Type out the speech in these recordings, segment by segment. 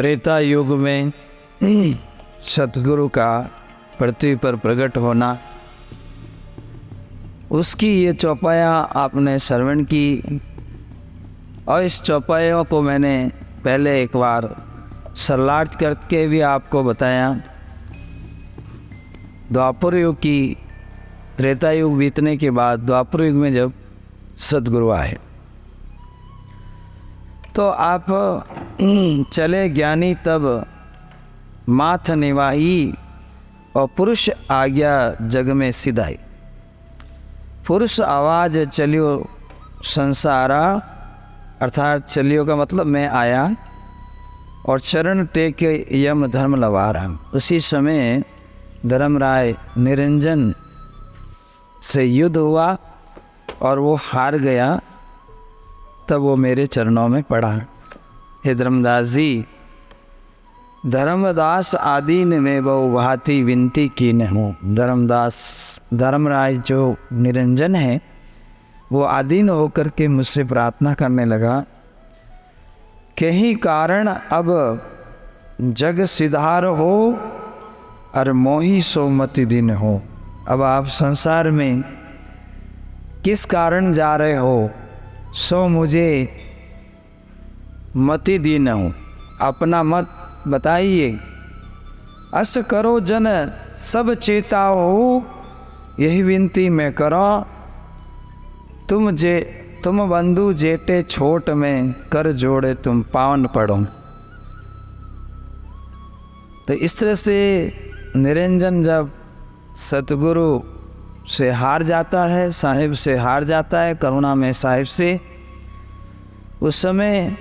त्रेता युग में सतगुरु का पृथ्वी पर प्रकट होना, उसकी ये चौपाया आपने श्रवण की। और इस चौपायों को मैंने पहले एक बार सरलाट करके भी आपको बताया। द्वापर युग की, त्रेता युग बीतने के बाद द्वापर युग में जब सतगुरु आए तो आप चले ज्ञानी तब माथ निवाही, और पुरुष आज्ञा जग में सिधाई। पुरुष आवाज चलियो संसारा, अर्थात चलियो का मतलब मैं आया, और चरण टेक यम धर्म लवारा। उसी समय धर्मराय निरंजन से युद्ध हुआ और वो हार गया। तब वो मेरे चरणों में पड़ा, हे धर्मदास जी, धर्मदास आदि ने मैं बहु भांति विनती की न हूँ। धर्मदास, धर्मराज जो निरंजन है, वो आदीन होकर के मुझसे प्रार्थना करने लगा, कहीं कारण अब जग सिधार हो, और मोही सोमति दिन हो। अब आप संसार में किस कारण जा रहे हो, सो मुझे मति दीन हो, अपना मत बताइए। अस करो जन सब चेता हो, यही विनती मैं करो। तुम बंधु जेटे छोट में, कर जोड़े तुम पावन पढ़ो। तो इस तरह से निरंजन जब सतगुरु से हार जाता है, साहिब से हार जाता है, करुणा में साहिब से, उस समय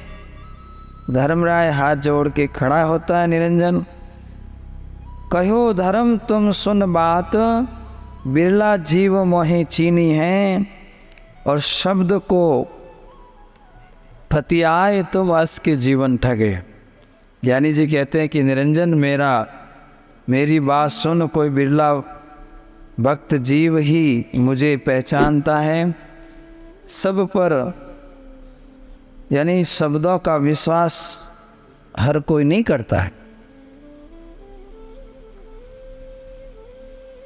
धर्मराय हाथ जोड़ के खड़ा होता है। निरंजन, कहो धर्म तुम सुन बात, बिरला जीव मोहे चीनी है, और शब्द को फतियाए तुम अस के जीवन ठगे। ज्ञानी जी कहते हैं कि निरंजन, मेरी बात सुन, कोई बिरला भक्त जीव ही मुझे पहचानता है। सब पर यानी शब्दों का विश्वास हर कोई नहीं करता है,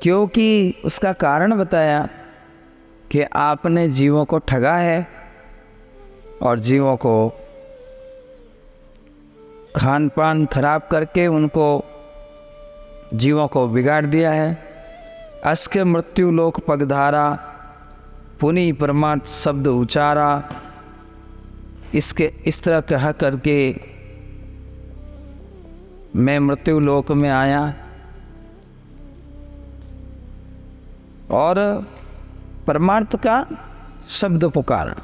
क्योंकि उसका कारण बताया कि आपने जीवों को ठगा है और जीवों को खान पान खराब करके उनको जीवों को बिगाड़ दिया है। अस के मृत्यु लोक पगधारा, पुनि परमार्थ शब्द उचारा। इसके इस तरह कहा करके मैं मृत्यु लोक में आया, और परमार्थ का शब्द पुकारा।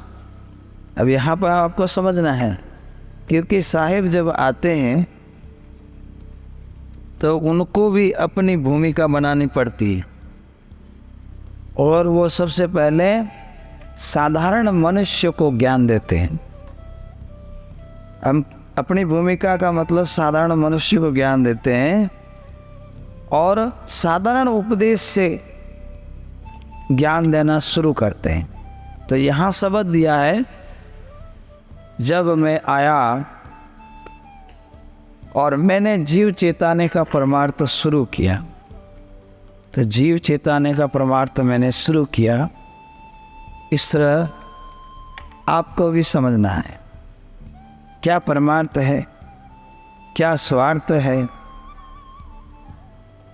अब यहाँ पर आपको समझना है, क्योंकि साहिब जब आते हैं तो उनको भी अपनी भूमिका बनानी पड़ती है, और वो सबसे पहले साधारण मनुष्य को ज्ञान देते हैं। हम अपनी भूमिका का मतलब साधारण मनुष्य को ज्ञान देते हैं, और साधारण उपदेश से ज्ञान देना शुरू करते हैं। तो यहाँ शब्द दिया है, जब मैं आया और मैंने जीव चेताने का परमार्थ शुरू किया। तो जीव चेताने का परमार्थ मैंने शुरू किया। इस तरह आपको भी समझना है क्या परमार्थ है, क्या स्वार्थ है।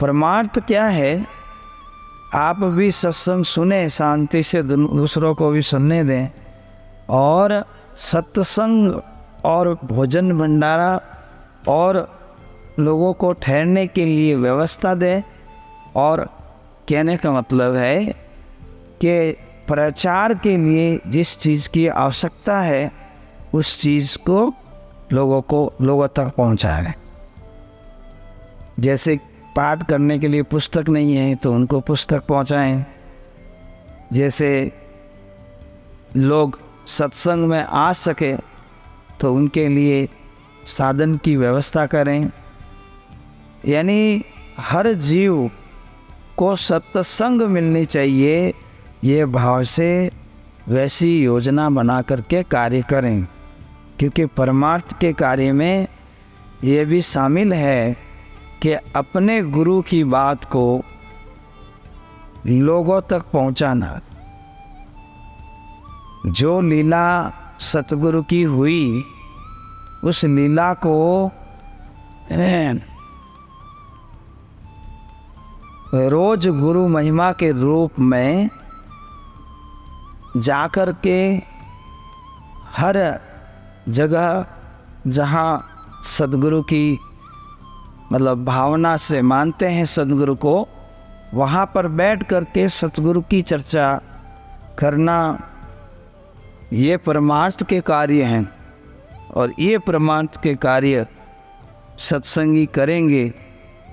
परमार्थ क्या है, आप भी सत्संग सुने, शांति से दूसरों को भी सुनने दें, और सत्संग और भोजन भंडारा और लोगों को ठहरने के लिए व्यवस्था दें। और कहने का मतलब है कि प्रचार के लिए जिस चीज़ की आवश्यकता है, उस चीज़ को लोगों तक पहुंचाएं। जैसे पाठ करने के लिए पुस्तक नहीं है तो उनको पुस्तक पहुंचाएं। जैसे लोग सत्संग में आ सके तो उनके लिए साधन की व्यवस्था करें। यानी हर जीव को सत्संग मिलनी चाहिए, ये भाव से वैसी योजना बना करके कार्य करें। क्योंकि परमार्थ के कार्य में ये भी शामिल है कि अपने गुरु की बात को लोगों तक पहुंचाना। जो लीला सतगुरु की हुई, उस लीला को रोज गुरु महिमा के रूप में जाकर के हर जगह जहाँ सद्गुरु की मतलब भावना से मानते हैं सद्गुरु को, वहाँ पर बैठ कर के सतगुरु की चर्चा करना, ये परमार्थ के कार्य हैं। और ये परमार्थ के कार्य सत्संगी करेंगे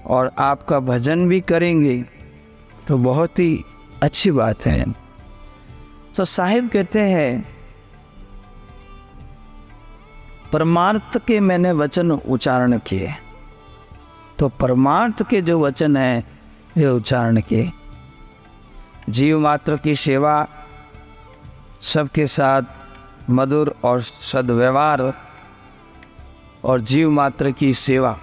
और आपका भजन भी करेंगे तो बहुत ही अच्छी बात है। तो साहिब कहते हैं परमार्थ के मैंने वचन उच्चारण किए। तो परमार्थ के जो वचन हैं ये उच्चारण किए। जीव मात्र की सेवा, सबके साथ मधुर और सद्व्यवहार, और जीव मात्र की सेवा।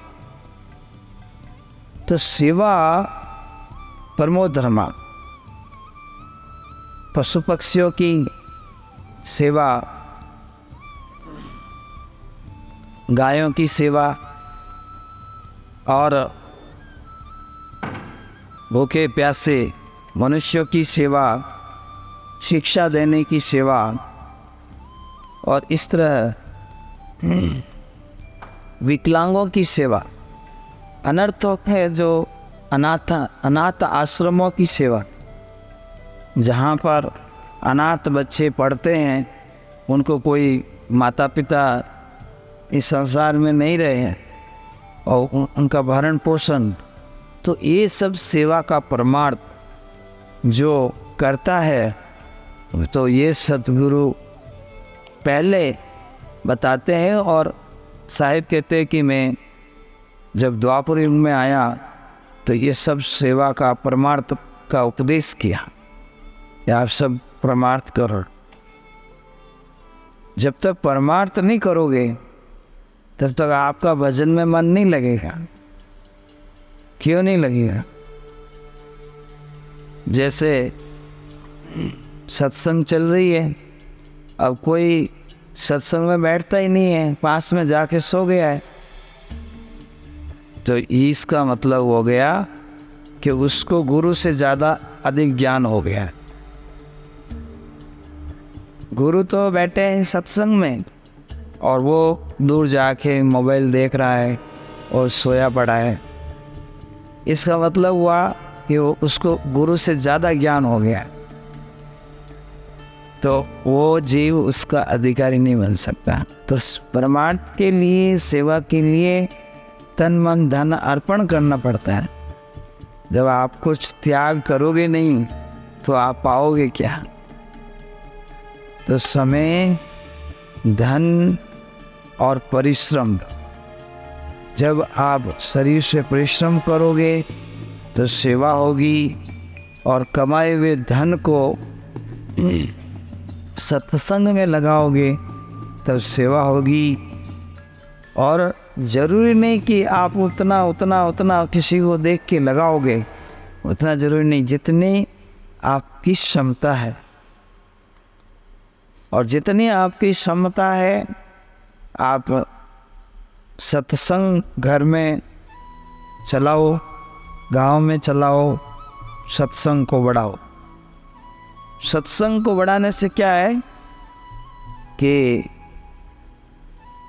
तो सेवा परमो धर्मा, पशु पक्षियों की सेवा, गायों की सेवा और भूखे प्यासे मनुष्यों की सेवा, शिक्षा देने की सेवा, और इस तरह विकलांगों की सेवा, अनर्थों है जो अनाथ आश्रमों की सेवा, जहाँ पर अनाथ बच्चे पढ़ते हैं, उनको कोई माता पिता इस संसार में नहीं रहे हैं, और उनका भरण पोषण, तो ये सब सेवा का परमार्थ जो करता है, तो ये सतगुरु पहले बताते हैं। और साहिब कहते हैं कि मैं जब द्वापर युग में आया तो ये सब सेवा का परमार्थ का उपदेश किया कि आप सब परमार्थ करो। जब तक परमार्थ नहीं करोगे तब तक आपका भजन में मन नहीं लगेगा। क्यों नहीं लगेगा? जैसे सत्संग चल रही है, अब कोई सत्संग में बैठता ही नहीं है, पास में जाके सो गया है, तो इसका मतलब हो गया कि उसको गुरु से ज़्यादा अधिक ज्ञान हो गया है। गुरु तो बैठे हैं सत्संग में और वो दूर जाके मोबाइल देख रहा है और सोया पड़ा है। इसका मतलब हुआ कि वो उसको गुरु से ज़्यादा ज्ञान हो गया, तो वो जीव उसका अधिकारी नहीं बन सकता। तो परमार्थ के लिए, सेवा के लिए तन मन धन अर्पण करना पड़ता है। जब आप कुछ त्याग करोगे नहीं तो आप पाओगे क्या? तो समय, धन और परिश्रम, जब आप शरीर से परिश्रम करोगे तो सेवा होगी, और कमाए हुए धन को सत्संग में लगाओगे तब सेवा होगी। और ज़रूरी नहीं कि आप उतना किसी को देख के लगाओगे, उतना ज़रूरी नहीं, जितनी आपकी क्षमता है। और जितनी आपकी क्षमता है आप सत्संग घर में चलाओ, गांव में चलाओ, सत्संग को बढ़ाओ। सत्संग को बढ़ाने से क्या है कि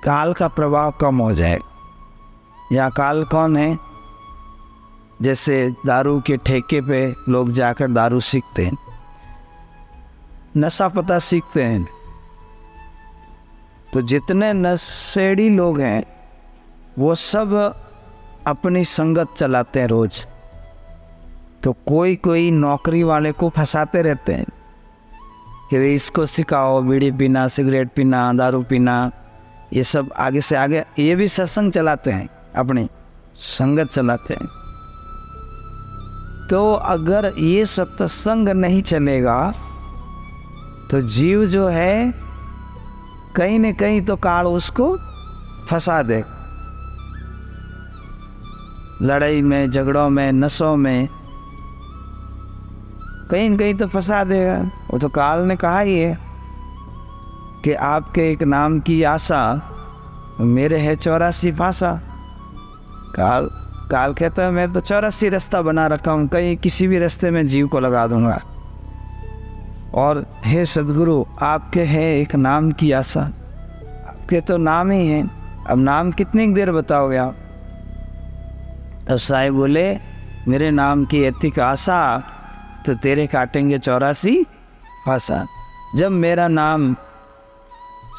काल का प्रभाव कम हो जाए। या काल कौन है? जैसे दारू के ठेके पे लोग जाकर दारू सीखते हैं, नशा पता सीखते हैं। तो जितने नशेड़ी लोग हैं वो सब अपनी संगत चलाते हैं रोज। तो कोई नौकरी वाले को फंसाते रहते हैं कि इसको सिखाओ बीड़ी पीना, सिगरेट पीना, दारू पीना, ये सब आगे से आगे। ये भी सत्संग चलाते हैं, अपनी संगत चलाते हैं। तो अगर ये सत्संग नहीं चलेगा तो जीव जो है कहीं न कहीं तो काल उसको फंसा दे। लड़ाई में, झगड़ों में, नशों में, कहीं न कहीं तो फंसा देगा। वो तो काल ने कहा ही है कि आपके एक नाम की आशा, मेरे है 84 भाषा। काल कहता है मैं तो 84 रास्ता बना रखा हूँ, कहीं किसी भी रास्ते में जीव को लगा दूंगा। और हे सद्गुरु, आपके है एक नाम की आशा, आपके तो नाम ही हैं, अब नाम कितनी देर बताओगे आप? तब साईं बोले मेरे नाम की ऐतिक आशा, तो तेरे काटेंगे 84 भाषा। जब मेरा नाम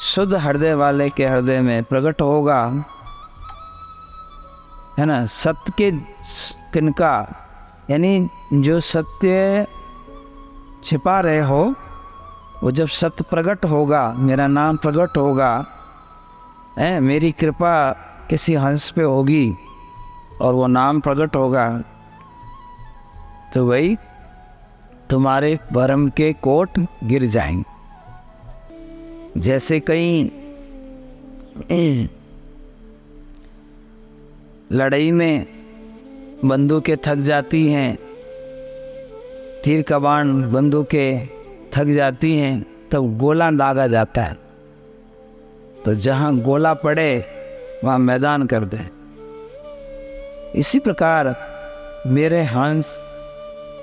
शुद्ध हृदय वाले के हृदय में प्रकट होगा, है ना, सत्य के किनका, यानी जो सत्य छिपा रहे हो, वो जब सत्य प्रकट होगा, मेरा नाम प्रकट होगा, है, मेरी कृपा किसी हंस पे होगी और वो नाम प्रकट होगा, तो भाई तुम्हारे भरम के कोट गिर जाएंगे। जैसे कहीं लड़ाई में बंदूकें थक जाती हैं, तीर कमान बंदूकें थक जाती हैं, तब गोला दागा जाता है, तो जहाँ गोला पड़े वहाँ मैदान कर दे। इसी प्रकार मेरे हंस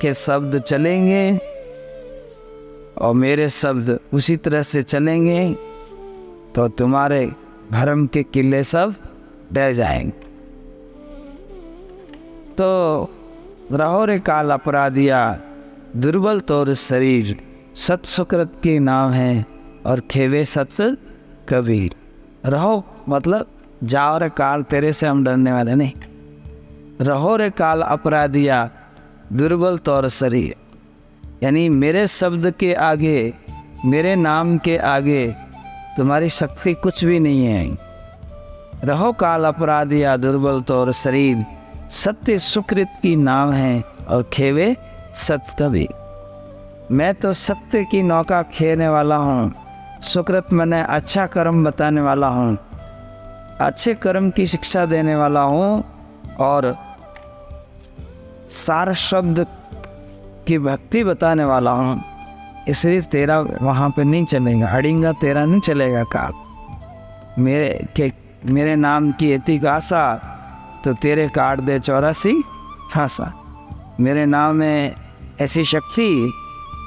के शब्द चलेंगे और मेरे शब्द उसी तरह से चलेंगे, तो तुम्हारे भरम के किले सब ढह जाएंगे। तो रहो रे काल अपराधिया, दुर्बल तोर शरीर, सत सुकृत के नाम है और खेवे सत कबीर। रहो मतलब जाओ रे काल, तेरे से हम डरने वाले नहीं। रहो रे काल अपराधिया, दुर्बल तौर शरीर, यानी मेरे शब्द के आगे, मेरे नाम के आगे तुम्हारी शक्ति कुछ भी नहीं है। रहो काल अपराधिया, दुर्बल तौर शरीर, सत्य सुकृत की नाम है और खेवे सत कबीर। मैं तो सत्य की नौका खेने वाला हूँ, सुकृत मैंने अच्छा कर्म बताने वाला हूँ, अच्छे कर्म की शिक्षा देने वाला हूँ, और सार शब्द की भक्ति बताने वाला हूँ। इसलिए तेरा वहाँ पे नहीं चलेगा, अड़िंगा तेरा नहीं चलेगा काल। मेरे नाम की ऐतिक आशा, तो तेरे काट दे 84 भाषा। मेरे नाम में ऐसी शक्ति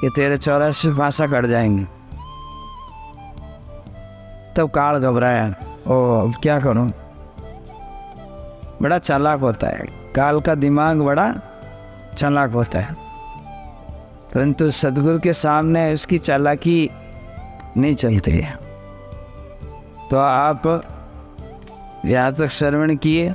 कि तेरे 84 भाषा कट जाएंगे। तब काल घबराया, ओ अब क्या करूं? बड़ा चालाक होता है काल का दिमाग, बड़ा चालाक होता है, परंतु सदगुरु के सामने उसकी चालाकी नहीं चलती है। तो आप यहाँ तक श्रवण किए,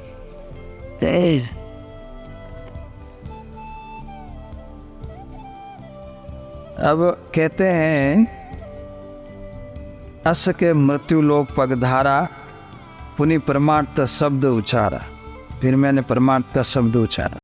अब कहते हैं अस के मृत्यु लोक पगधारा, पुनि परमार्थ शब्द उचारा। फिर मैंने परमार्थ का शब्द उचारा।